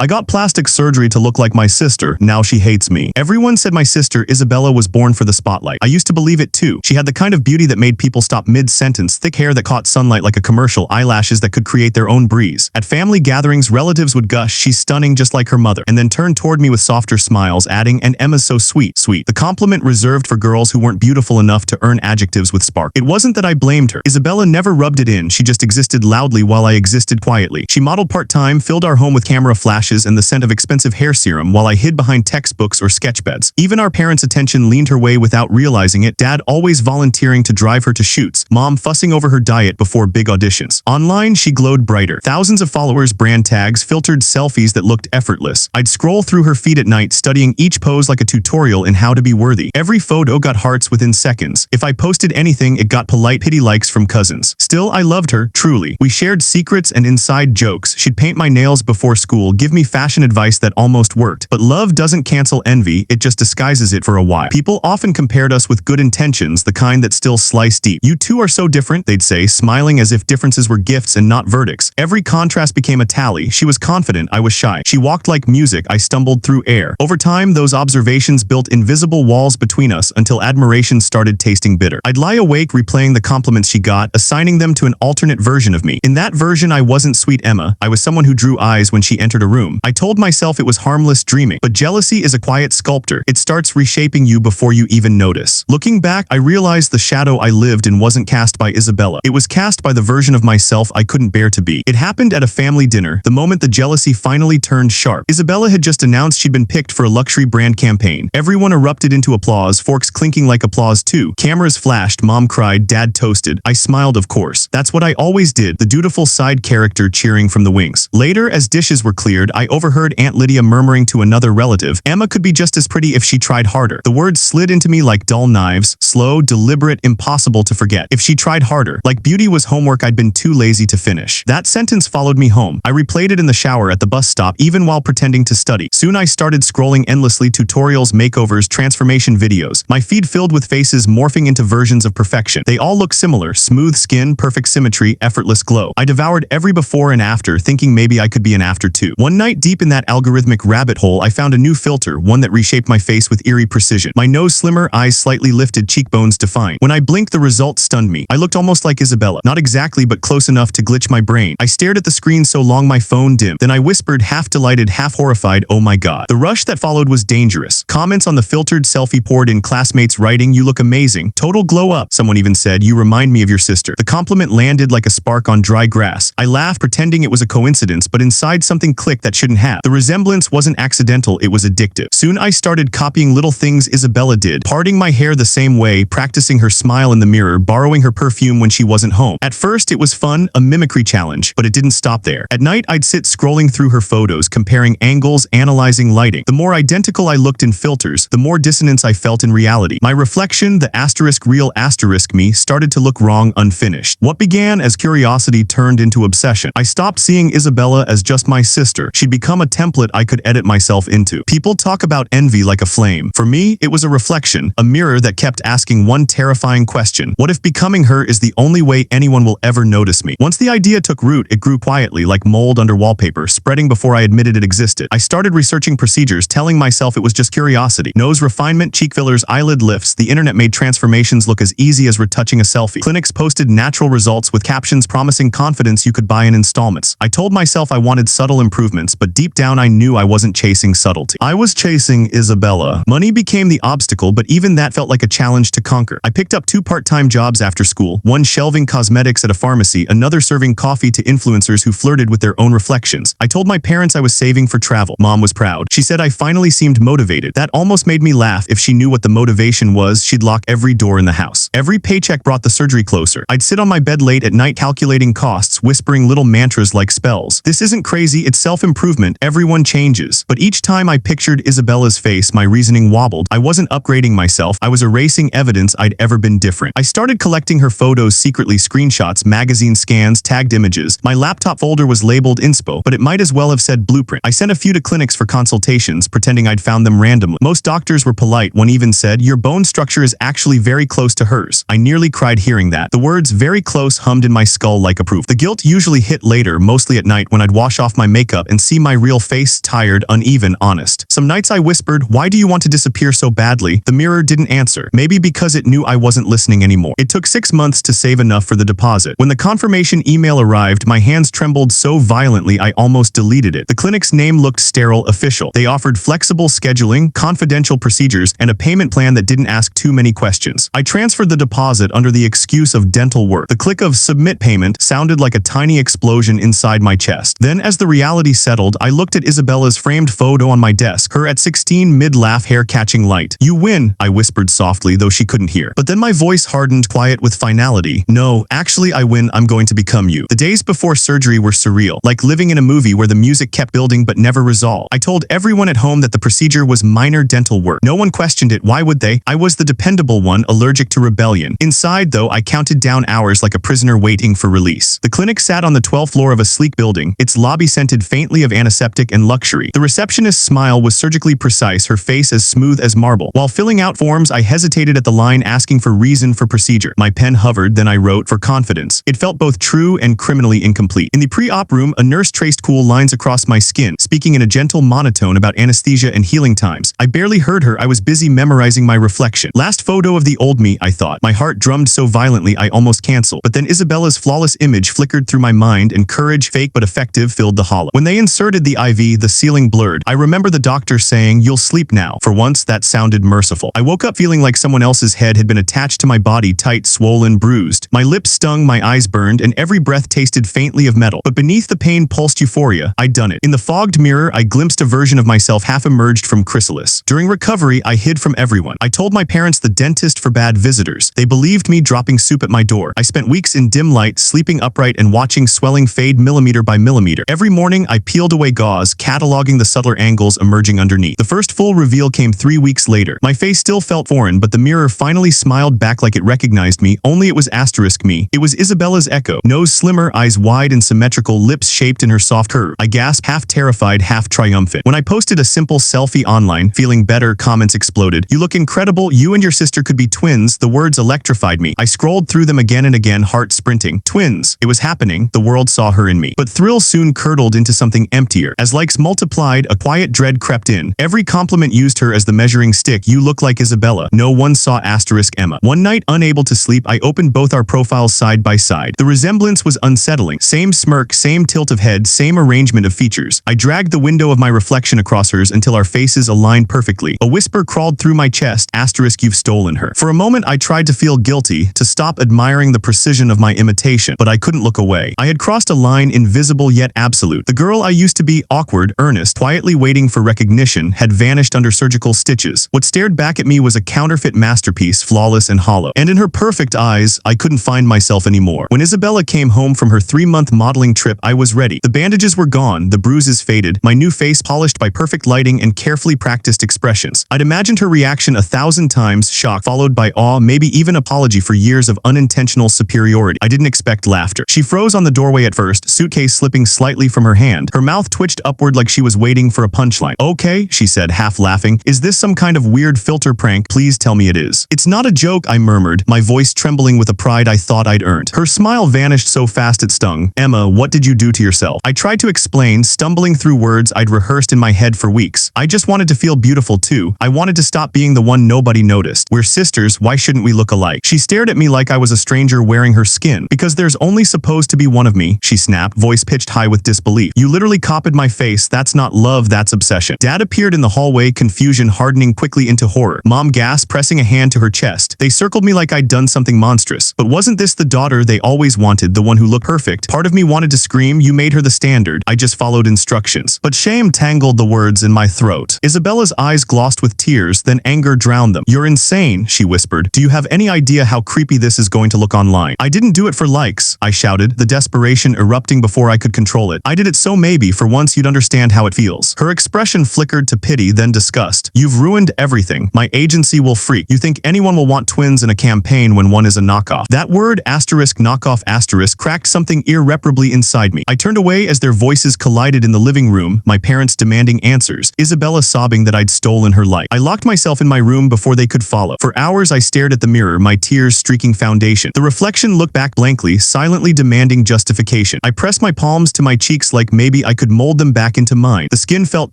I got plastic surgery to look like my sister, now she hates me. Everyone said my sister, Isabella, was born for the spotlight. I used to believe it too. She had the kind of beauty that made people stop mid-sentence, thick hair that caught sunlight like a commercial, eyelashes that could create their own breeze. At family gatherings, relatives would gush, "She's stunning just like her mother," and then turn toward me with softer smiles, adding, "And Emma's so sweet." The compliment reserved for girls who weren't beautiful enough to earn adjectives with spark. It wasn't that I blamed her. Isabella never rubbed it in, she just existed loudly while I existed quietly. She modeled part-time, filled our home with camera flashes and the scent of expensive hair serum while I hid behind textbooks or sketchbeds. Even our parents' attention leaned her way without realizing it, Dad always volunteering to drive her to shoots, Mom fussing over her diet before big auditions. Online, she glowed brighter. Thousands of followers, brand tags, filtered selfies that looked effortless. I'd scroll through her feed at night, studying each pose like a tutorial in how to be worthy. Every photo got hearts within seconds. If I posted anything, it got polite pity likes from cousins. Still, I loved her, truly. We shared secrets and inside jokes. She'd paint my nails before school, give me fashion advice that almost worked. But love doesn't cancel envy, it just disguises it for a while. People often compared us with good intentions, the kind that still slice deep. "You two are so different," they'd say, smiling as if differences were gifts and not verdicts. Every contrast became a tally. She was confident, I was shy. She walked like music, I stumbled through air. Over time, those observations built invisible walls between us until admiration started tasting bitter. I'd lie awake replaying the compliments she got, assigning them to an alternate version of me. In that version, I wasn't sweet Emma. I was someone who drew eyes when she entered a room. I told myself it was harmless dreaming. But jealousy is a quiet sculptor. It starts reshaping you before you even notice. Looking back, I realized the shadow I lived in wasn't cast by Isabella. It was cast by the version of myself I couldn't bear to be. It happened at a family dinner, the moment the jealousy finally turned sharp. Isabella had just announced she'd been picked for a luxury brand campaign. Everyone erupted into applause, forks clinking like applause too. Cameras flashed, Mom cried, Dad toasted. I smiled, of course. That's what I always did, the dutiful side character cheering from the wings. Later, as dishes were cleared, I overheard Aunt Lydia murmuring to another relative, "Emma could be just as pretty if she tried harder." The words slid into me like dull knives, slow, deliberate, impossible to forget. If she tried harder, like beauty was homework I'd been too lazy to finish. That sentence followed me home. I replayed it in the shower, at the bus stop, even while pretending to study. Soon I started scrolling endlessly, tutorials, makeovers, transformation videos. My feed filled with faces morphing into versions of perfection. They all look similar: smooth skin, perfect symmetry, effortless glow. I devoured every before and after, thinking maybe I could be an after too. One night, deep in that algorithmic rabbit hole, I found a new filter, one that reshaped my face with eerie precision. My nose slimmer, eyes slightly lifted, cheekbones defined. When I blinked, the result stunned me. I looked almost like Isabella. Not exactly, but close enough to glitch my brain. I stared at the screen so long my phone dimmed. Then I whispered, half delighted, half horrified, "Oh my God." The rush that followed was dangerous. Comments on the filtered selfie poured in, classmates writing, "You look amazing. Total glow up." Someone even said, "You remind me of your sister." The compliment landed like a spark on dry grass. I laughed, pretending it was a coincidence, but inside something clicked that shouldn't have. The resemblance wasn't accidental, it was addictive. Soon I started copying little things Isabella did, parting my hair the same way, practicing her smile in the mirror, borrowing her perfume when she wasn't home. At first it was fun, a mimicry challenge, but it didn't stop there. At night I'd sit scrolling through her photos, comparing angles, analyzing lighting. The more identical I looked in filters, the more dissonance I felt in reality. My reflection, the asterisk real asterisk me, started to look wrong, unfinished. What began as curiosity turned into obsession. I stopped seeing Isabella as just my sister. She'd become a template I could edit myself into. People talk about envy like a flame. For me, it was a reflection, a mirror that kept asking one terrifying question: what if becoming her is the only way anyone will ever notice me? Once the idea took root, it grew quietly, like mold under wallpaper, spreading before I admitted it existed. I started researching procedures, telling myself it was just curiosity. Nose refinement, cheek fillers, eyelid lifts. The internet made transformations look as easy as retouching a selfie. Clinics posted natural results with captions promising confidence you could buy in installments. I told myself I wanted subtle improvements, but deep down I knew I wasn't chasing subtlety. I was chasing Isabella. Money became the obstacle, but even that felt like a challenge to conquer. I picked up 2 part-time jobs after school, one shelving cosmetics at a pharmacy, another serving coffee to influencers who flirted with their own reflections. I told my parents I was saving for travel. Mom was proud. She said I finally seemed motivated. That almost made me laugh. If she knew what the motivation was, she'd lock every door in the house. Every paycheck brought the surgery closer. I'd sit on my bed late at night calculating costs, whispering little mantras like spells. This isn't crazy, it's self-improvement. Everyone changes. But each time I pictured Isabella's face, my reasoning wobbled. I wasn't upgrading myself, I was erasing evidence I'd ever been different. I started collecting her photos secretly, screenshots, magazine scans, tagged images. My laptop folder was labeled inspo, but it might as well have said blueprint. I sent a few to clinics for consultations, pretending I'd found them randomly. Most doctors were polite. One even said, "Your bone structure is actually very close to hers." I nearly cried hearing that. The words "very close" hummed in my skull like a proof. The guilt usually hit later, mostly at night when I'd wash off my makeup and see my real face, tired, uneven, honest. Some nights I whispered, "Why do you want to disappear so badly?" The mirror didn't answer. Maybe because it knew I wasn't listening anymore. It took 6 months to save enough for the deposit. When the confirmation email arrived, my hands trembled so violently I almost deleted it. The clinic's name looked sterile, official. They offered flexible scheduling, confidential procedures, and a payment plan that didn't ask too many questions. I transferred the deposit under the excuse of dental work. The click of submit payment sounded like a tiny explosion inside my chest. Then, as the reality settled, I looked at Isabella's framed photo on my desk, her at 16, mid-laugh, hair catching light. "You win," I whispered softly, though she couldn't hear. But then my voice hardened, quiet with finality. "No, actually I win, I'm going to become you." The days before surgery were surreal, like living in a movie where the music kept building but never resolved. I told everyone at home that the procedure was minor dental work. No one questioned it, why would they? I was the dependable one, allergic to rebellion. Inside, though, I counted down hours like a prisoner waiting for release. The clinic sat on the 12th floor of a sleek building, its lobby scented faintly of antiseptic and luxury. The receptionist's smile was surgically precise, her face as smooth as marble. While filling out forms, I hesitated at the line asking for reason for procedure. My pen hovered, then I wrote, "For confidence." It felt both true and criminally incomplete. In the pre-op room, a nurse traced cool lines across my skin, speaking in a gentle monotone about anesthesia and healing times. I barely heard her, I was busy memorizing my reflection. Last photo of the old me, I thought. My heart drummed so violently I almost canceled. But then Isabella's flawless image flickered through my mind and courage, fake but effective, filled the hollow. When they inserted the IV, the ceiling blurred. I remember the doctor saying, "You'll sleep now." For once, that sounded merciful. I woke up feeling like someone else's head had been attached to my body, tight, swollen, bruised. My lips stung, my eyes burned, and every breath tasted faintly of metal. But beneath the pain pulsed euphoria. I'd done it. In the fogged mirror, I glimpsed a version of myself half emerged from chrysalis. During recovery, I hid from everyone. I told my parents the dentist forbade visitors. They believed me, dropping soup at my door. I spent weeks in dim light, sleeping upright and watching swelling fade millimeter by millimeter. Every morning, I peeled away gauze, cataloging the subtler angles emerging underneath. The first full reveal came 3 weeks later. My face still felt foreign, but the mirror finally smiled back like it recognized me, only it was asterisk me. It was Isabella's echo. Nose slimmer, eyes wide and symmetrical, lips shaped in her soft curve. I gasped, half terrified, half triumphant. When I posted a simple selfie online, feeling better, comments exploded. "You look incredible, you and your sister could be twins." The words electrified me. I scrolled through them again and again, heart sprinting. Twins. It was happening. The world saw her in me. But thrill soon curdled into something emptier. As likes multiplied, a quiet dread crept in. Every compliment used her as the measuring stick. "You look like Isabella." No one saw asterisk Emma. One night, unable to sleep, I opened both our profiles side by side. The resemblance was unsettling. Same smirk, same tilt of head, same arrangement of features. I dragged the window of my reflection across hers until our faces aligned perfectly. A whisper crawled through my chest, asterisk, "You've stolen her." For a moment, I tried to feel guilty, to stop admiring the precision of my imitation, but I couldn't look away. I had crossed a line invisible yet absolute. The girl I used to be, awkward, earnest, quietly waiting for recognition, had vanished under surgical stitches. What stared back at me was a counterfeit masterpiece, flawless and hollow. And in her perfect eyes, I couldn't find myself anymore. When Isabella came home from her 3-month modeling trip, I was ready. The bandages were gone, the bruises faded, my new face polished by perfect lighting and carefully practiced expressions. I'd imagined her reaction 1,000 times, shock followed by awe, maybe even apology for years of unintentional superiority. I didn't expect laughter. She froze on the doorway at first, suitcase slipping slightly from her hand. Her mouth twitched upward like she was waiting for a punchline. "Okay," she said, half laughing. "Is this some kind of weird filter prank? Please tell me it is." "It's not a joke," I murmured, my voice trembling with a pride I thought I'd earned. Her smile vanished so fast it stung. "Emma, what did you do to yourself?" I tried to explain, stumbling through words I'd rehearsed in my head for weeks. "I just wanted to feel beautiful too. I wanted to stop being the one nobody noticed. We're sisters, why shouldn't we look alike?" She stared at me like I was a stranger wearing her skin. "Because there's only supposed to be one of me," she snapped, voice pitched high with disbelief. "You literally copied my face. That's not love, that's obsession." Dad appeared in the hallway, confusion hardening quickly into horror. Mom gasped, pressing a hand to her chest. They circled me like I'd done something monstrous. But wasn't this the daughter they always wanted, the one who looked perfect? Part of me wanted to scream, "You made her the standard." I just followed instructions. But shame tangled the words in my throat. Isabella's eyes glossed with tears, then anger drowned them. "You're insane," she whispered. "Do you have any idea how creepy this is going to look online?" "I didn't do it for likes," I shouted, the desperation erupting before I could control it. "I did it so maybe, for once you'd understand how it feels." Her expression flickered to pity, then disgust. "You've ruined everything. My agency will freak. You think anyone will want twins in a campaign when one is a knockoff?" That word, asterisk knockoff asterisk, cracked something irreparably inside me. I turned away as their voices collided in the living room, my parents demanding answers, Isabella sobbing that I'd stolen her life. I locked myself in my room before they could follow. For hours I stared at the mirror, my tears streaking foundation. The reflection looked back blankly, silently demanding justification. I pressed my palms to my cheeks like maybe I could mold them back into mine. The skin felt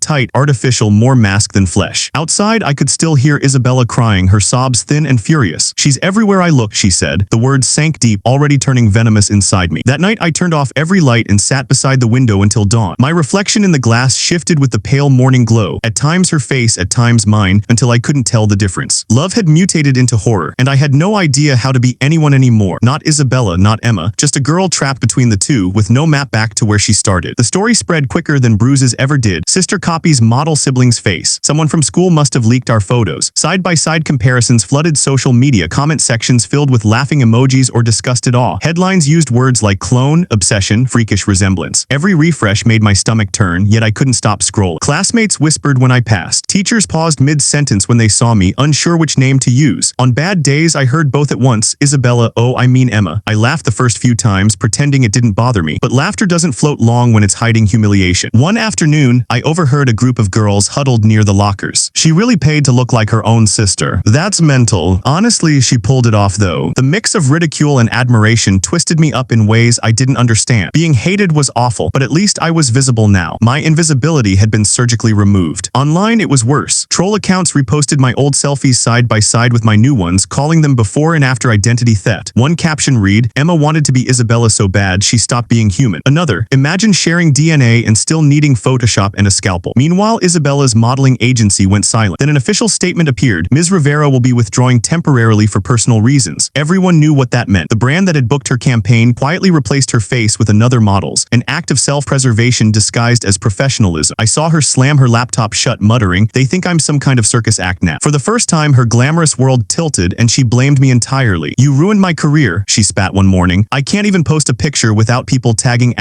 tight, artificial, more mask than flesh. Outside, I could still hear Isabella crying, her sobs thin and furious. "She's everywhere I look," she said. The words sank deep, already turning venomous inside me. That night, I turned off every light and sat beside the window until dawn. My reflection in the glass shifted with the pale morning glow, at times her face, at times mine, until I couldn't tell the difference. Love had mutated into horror, and I had no idea how to be anyone anymore. Not Isabella, not Emma, just a girl trapped between the two, with no map back to where she started. The story spread quicker than bruises ever did. Sister copies model sibling's face. Someone from school must have leaked our photos. Side-by-side comparisons flooded social media, comment sections filled with laughing emojis or disgusted awe. Headlines used words like clone, obsession, freakish resemblance. Every refresh made my stomach turn, yet I couldn't stop scrolling. Classmates whispered when I passed. Teachers paused mid-sentence when they saw me, unsure which name to use. On bad days, I heard both at once, Isabella, oh, I mean Emma. I laughed the first few times, pretending it didn't bother me. But laughter doesn't float long when it's hiding humiliation. One afternoon, I overheard a group of girls huddled near the lockers. She really paid to look like her own sister. That's mental. Honestly, she pulled it off though. The mix of ridicule and admiration twisted me up in ways I didn't understand. Being hated was awful, but at least I was visible now. My invisibility had been surgically removed. Online, it was worse. Troll accounts reposted my old selfies side by side with my new ones, calling them before and after identity theft. One caption read, "Emma wanted to be Isabella so bad she stopped being human." Another, "Imagine sharing DNA and still needing Photoshop and a scalpel." Meanwhile, Isabella's modeling agency went silent. Then an official statement appeared. "Ms. Rivera will be withdrawing temporarily for personal reasons." Everyone knew what that meant. The brand that had booked her campaign quietly replaced her face with another model's, an act of self-preservation disguised as professionalism. I saw her slam her laptop shut, muttering, "They think I'm some kind of circus act now." For the first time, her glamorous world tilted and she blamed me entirely. "You ruined my career," she spat one morning. "I can't even post a picture without people tagging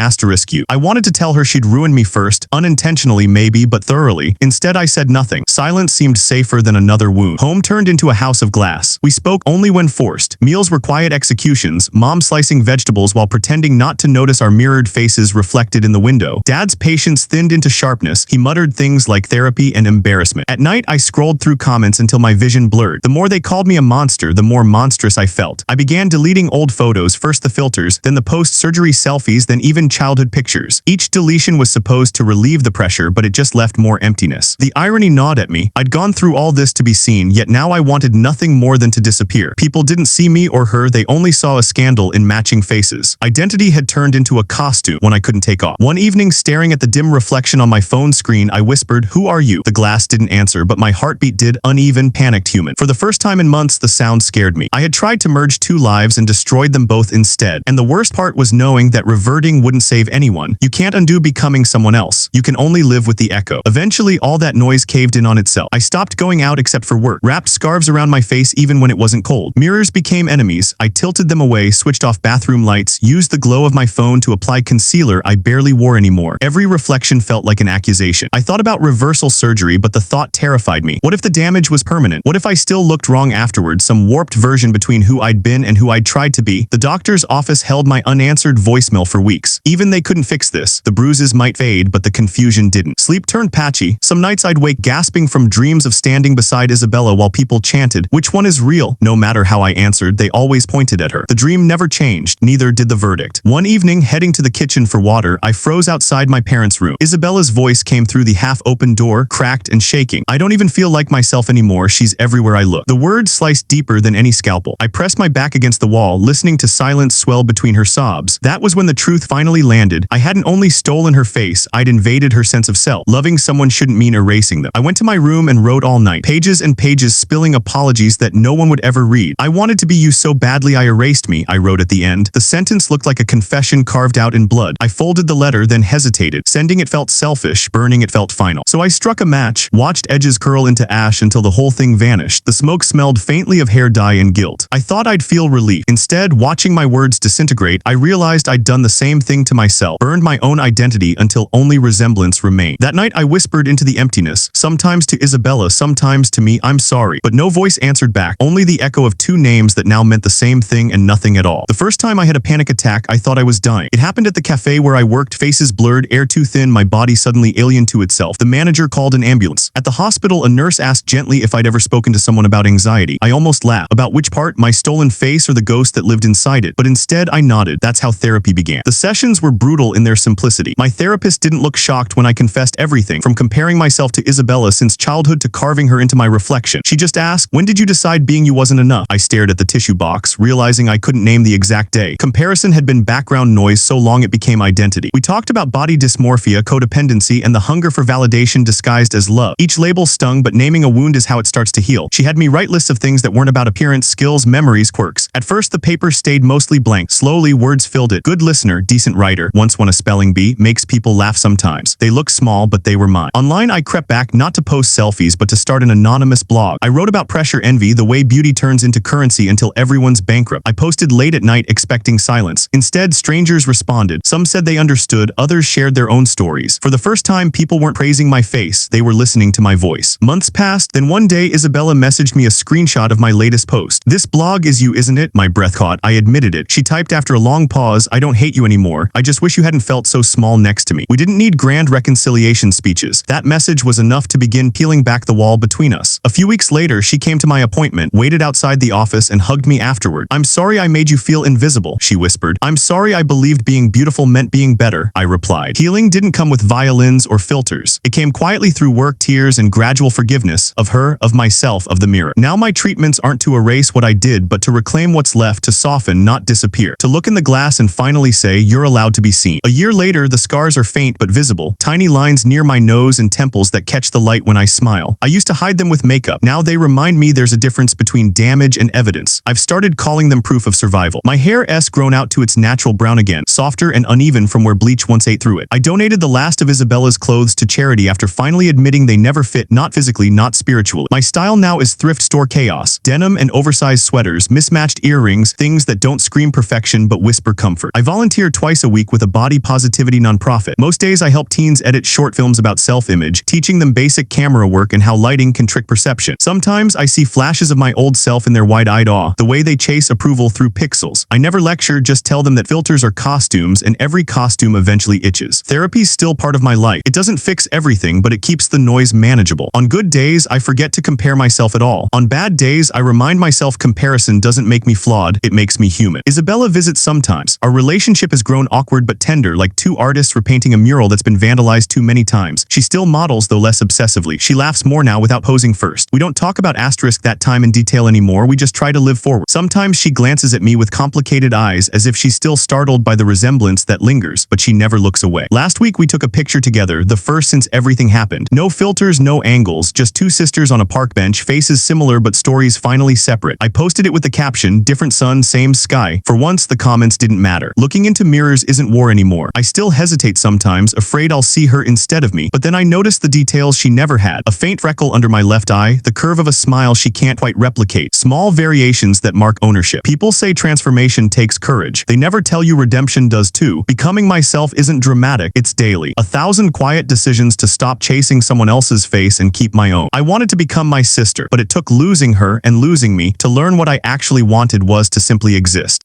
*you." I wanted to tell her she'd ruined me first, unintentionally maybe, but thoroughly. Instead, I said nothing. Silence seemed safer than another wound. Home turned into a house of glass. We spoke only when forced. Meals were quiet executions, Mom slicing vegetables while pretending not to notice our mirrored faces reflected in the window. Dad's patience thinned into sharpness. He muttered things like therapy and embarrassment. At night, I scrolled through comments until my vision blurred. The more they called me a monster, the more monstrous I felt. I began deleting old photos, first the filters, then the post-surgery selfies, then even childhood pictures. Each deletion was supposed to relieve the pressure, but it just left more emptiness. The irony gnawed at me. I'd gone through all this to be seen, yet now I wanted nothing more than to disappear. People didn't see me or her, they only saw a scandal in matching faces. Identity had turned into a costume when I couldn't take off. One evening, staring at the dim reflection on my phone screen, I whispered, "Who are you?" The glass didn't answer, but my heartbeat did, uneven, panicked human. For the first time in months, the sound scared me. I had tried to merge two lives and destroyed them both instead. And the worst part was knowing that reverting wouldn't save anyone. You can't undo becoming someone else. You can only live with the echo. Eventually, all that noise caved in on itself. I stopped going out except for work, wrapped scarves around my face even when it wasn't cold. Mirrors became enemies. I tilted them away, switched off bathroom lights, used the glow of my phone to apply concealer I barely wore anymore. Every reflection felt like an accusation. I thought about reversal surgery, but the thought terrified me. What if the damage was permanent? What if I still looked wrong afterwards, some warped version between who I'd been and who I'd tried to be? The doctor's office held my unanswered voicemail for weeks. Even they couldn't fix this. The bruises might fade, but the confusion didn't. Sleep turned patchy. Some nights I'd wake gasping from dreams of standing beside Isabella while people chanted, "Which one is real?" No matter how I answered, they always pointed at her. The dream never changed, neither did the verdict. One evening, heading to the kitchen for water, I froze outside my parents' room. Isabella's voice came through the half-open door, cracked and shaking. "I don't even feel like myself anymore. She's everywhere I look." The words sliced deeper than any scalpel. I pressed my back against the wall, listening to silence swell between her sobs. That was when the truth finally landed. I hadn't only stolen her face, I'd invaded her sense of self. Loving someone shouldn't mean erasing them. I went to my room and wrote all night, pages and pages spilling apologies that no one would ever read. "I wanted to be you so badly I erased me," I wrote at the end. The sentence looked like a confession carved out in blood. I folded the letter, then hesitated. Sending it felt selfish, burning it felt final. So I struck a match, watched edges curl into ash until the whole thing vanished. The smoke smelled faintly of hair dye and guilt. I thought I'd feel relief. Instead, watching my words disintegrate, I realized I'd done the same thing to myself, burned my own identity until only resemblance remained. That night I whispered into the emptiness, sometimes to Isabella, sometimes to me, "I'm sorry." But no voice answered back, only the echo of two names that now meant the same thing and nothing at all. The first time I had a panic attack, I thought I was dying. It happened at the cafe where I worked, faces blurred, air too thin, my body suddenly alien to itself. The manager called an ambulance. At the hospital, a nurse asked gently if I'd ever spoken to someone about anxiety. I almost laughed. About which part, my stolen face or the ghost that lived inside it? But instead, I nodded. That's how therapy began. The sessions were brutal in their simplicity. My therapist didn't look shocked when I confessed everything, from comparing myself to Isabella since childhood to carving her into my reflection. She just asked, "When did you decide being you wasn't enough?" I stared at the tissue box, realizing I couldn't name the exact day. Comparison had been background noise so long it became identity. We talked about body dysmorphia, codependency, and the hunger for validation disguised as love. Each label stung, but naming a wound is how it starts to heal. She had me write lists of things that weren't about appearance, skills, memories, quirks. At first, the paper stayed mostly blank. Slowly, words filled it. Good listener, decent writer, once won a spelling bee, makes people laugh sometimes. They look small, but they were mine. Online, I crept back not to post selfies, but to start an anonymous blog. I wrote about pressure envy, the way beauty turns into currency until everyone's bankrupt. I posted late at night expecting silence. Instead, strangers responded. Some said they understood, others shared their own stories. For the first time, people weren't praising my face, they were listening to my voice. Months passed, then one day Isabella messaged me a screenshot of my latest post. "This blog is you, isn't it?" My breath caught. I admitted it. She typed after a long pause, "I don't hate you anymore. I just wish you hadn't felt so small next to me." We didn't need grand reconciliation speeches. That message was enough to begin peeling back the wall between us. A few weeks later, she came to my appointment, waited outside the office, and hugged me afterward. "I'm sorry I made you feel invisible," she whispered. "I'm sorry I believed being beautiful meant being better," I replied. Healing didn't come with violins or filters. It came quietly through work, tears, and gradual forgiveness of her, of myself, of the mirror. Now my treatments aren't to erase what I did, but to reclaim what's left, to soften, not disappear. To look in the glass and finally say, "You're allowed to be seen." A year later, the scars are faint but visible, tiny lines near my nose and temples that catch the light when I smile. I used to hide them with makeup. Now they remind me there's a difference between damage and evidence. I've started calling them proof of survival. My hair's grown out to its natural brown again, softer and uneven from where bleach once ate through it. I donated the last of Isabella's clothes to charity after finally admitting they never fit, not physically, not spiritually. My style now is thrift store chaos. Denim and oversized sweaters, mismatched earrings, things that don't scream perfection but whisper comfort. I volunteer twice a week with a body positivity nonprofit. Most days I help teens edit short films about self-image, teaching them basic camera work and how lighting can trick perception. Sometimes I see flashes of my old self in their wide-eyed awe, the way they chase approval through pixels. I never lecture, just tell them that filters are costumes and every costume eventually itches. Therapy's still part of my life. It doesn't fix everything, but it keeps the noise manageable. On good days, I forget to compare myself at all. On bad days, I remind myself comparison doesn't make me flawed, it makes me human. Isabella visits sometimes. Our relationship has grown awkward but tender, like two artists repainting a mural that's been vandalized too many times. She still models, though less obsessively. She laughs more now without posing first. We don't talk about that time in detail anymore, we just try to live forward. Sometimes she glances at me with complicated eyes as if she's still startled by the resemblance that lingers, but she never looks away. Last week we took a picture together, the first since everything happened. No filters, no angles, just two sisters on a park bench, faces similar but stories finally separate. I posted it with the caption, "Different sun, same sky." For once, the comments didn't matter. Looking into mirrors isn't war anymore. I still hesitate sometimes, afraid I'll see her instead of me, but then I notice the details she never had. A faint freckle under my left eye, the curve of a smile she can't quite replicate. Small variations that mark ownership. People say transformation takes courage. They never tell you redemption does too. Becoming myself isn't dramatic, it's daily. 1,000 quiet decisions to stop chasing someone else's face and keep my own. I wanted to become my sister, but it took losing her and losing me to learn what I actually wanted was to simply exist.